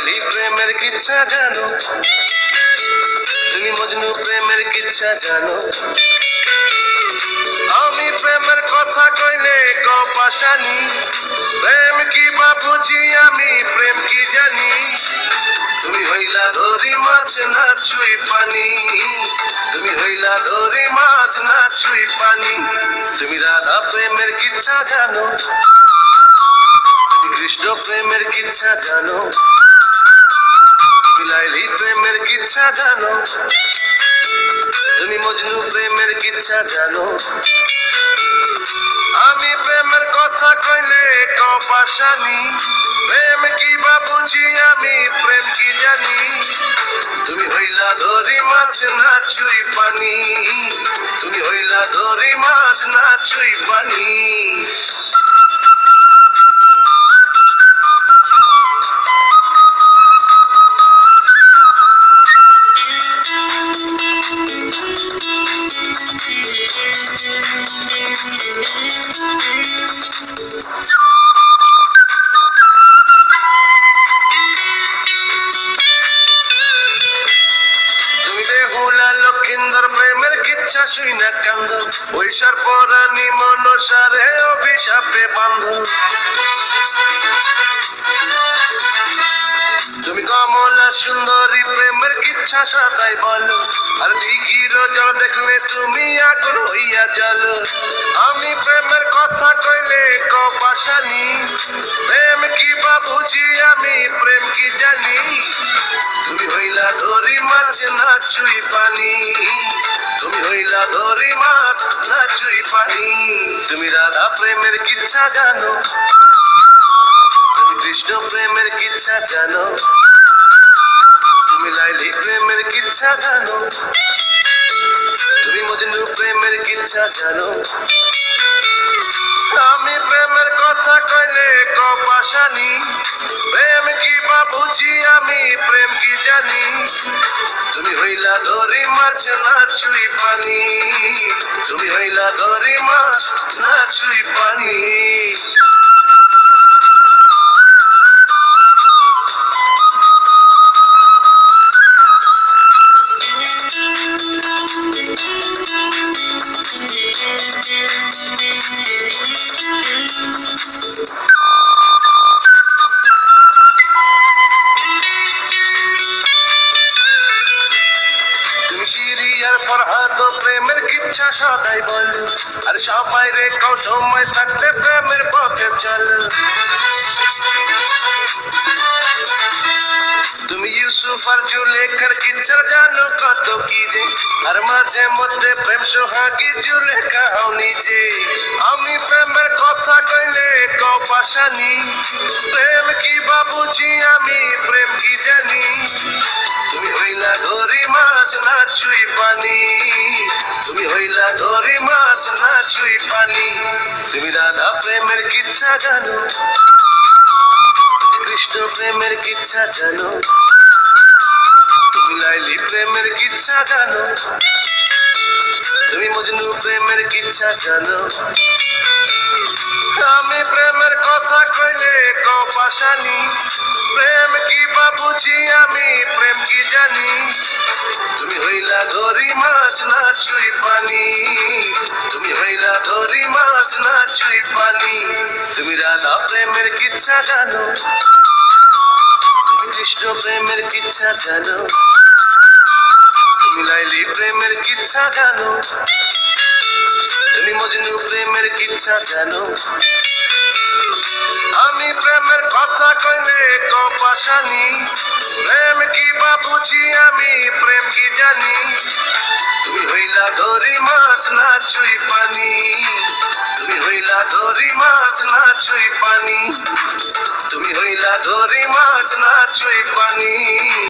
লাইলি প্রেমের কিচ্ছা জানো, তুমি মজনু প্রেমের কিচ্ছা জানো। আমি প্রেমের কথা কইলে কপাশানি, প্রেম কি বা বুঝি আমি প্রেম কি জানি। তুমি হইলা ধরি মাছ না ছুই পানি, তুমি হইলা ধরি মাছ না ছুই পানি। তুমি রাধা প্রেমের কিচ্ছা জানো, তুমি কৃষ্ণ প্রেমের কিচ্ছা জানো, তুমি লাইলি প্রেমের কিচ্ছা জানো, তুমি মজনু প্রেমের কিচ্ছা জানো। আমি প্রেমের কথা কইলে কপাশানি, প্রেম কি বা বুঝি আমি প্রেম কি জানি। তুমি হইলা ধরি মাছ না ছুই পানি, তুমি হইলা ধরি মাছ না ছুই পানি। লক্ষিন্দর প্রেমের কিচ্ছা শুই না কান্দ, ঐশ্বর পরাণী মনসারে অভিশাপে বান্ধ। তুমি কমলা সুন্দরী প্রেমের কিচ্ছা সদাই বলো, আর দিঘির জল দেখলে তুমি আগুন হইয়া জল। আমি প্রেমের কথা কইলে কপাশানি, প্রেম কি বা বুঝি আমি প্রেম কি জানি। তুমি হইলা ধরি মাছ না ছুই পানি, তুমি হইলা ধরি মাছ না ছুই পানি। তুমি রাধা প্রেমের কিচ্ছা জানো, তুমি কৃষ্ণ প্রেমের কিচ্ছা জানো, তুমি লাইলি প্রেমের কিচ্ছা জানো, তুমি মজনু প্রেমের কিচ্ছা জানো। আমি প্রেমের কথা কইলে কপাশানি, প্রেম কি বা বুঝি আমি প্রেম কি জানি। তুমি হইলা ধরি মাছ না ছুই পানি, তুমি হইলা ধরি মাছ না ছুই পানি। ফরহাদ প্রেমের কিচ্ছা সদাই বল, আর সবাই রে কও সময় থাকতে প্রেমের পথে চল। তুমি ইউসুফ আর জুলেখার কিচ্ছা জানো কত কি যে, আর মাঝে মধ্যে প্রেম সোহাগী জুলেখা হও নিজে। আমি প্রেমের কথা কইলে কপাশানি, প্রেম কি বা বুঝি আমি প্রেম কি জানি। তুমি হইলা ধরি মাছ না ছুই পানি, তুমি হইলা ধরি মাছ না ছুই পানি। তুমি রাধা প্রেমের কিচ্ছা জানো, তুমি কৃষ্ণ প্রেমের কিচ্ছা জানো, তুমি লাইলি প্রেমের কিচ্ছা জানো, তুমি মজনু প্রেমের কিচ্ছা জানো। আমি প্রেমের কথা কইলে কপাশানি, প্রেম কি বা বুঝি আমি প্রেম কি জানি। তুমি হইলা ধরি মাছ না ছুই পানি, তুমি হইলা ধরি মাছ না ছুই পানি। তুমি রাধা প্রেমের কিচ্ছা জানো, তুমি কৃষ্ণ প্রেমের কিচ্ছা জানো, তুমি লাইলি প্রেমের কিচ্ছা জানো, তুমি মজনু প্রেমের কিচ্ছা জানো। আমি প্রেমের কথা কইলে কপাশানি, প্রেম কি বা বুঝি আমি প্রেম কি জানি। তুমি হইলা ধরি মাছ না ছুই পানি, তুমি হইলা ধরি মাছ না ছুই পানি, তুমি হইলা ধরি মাছ না ছুই পানি।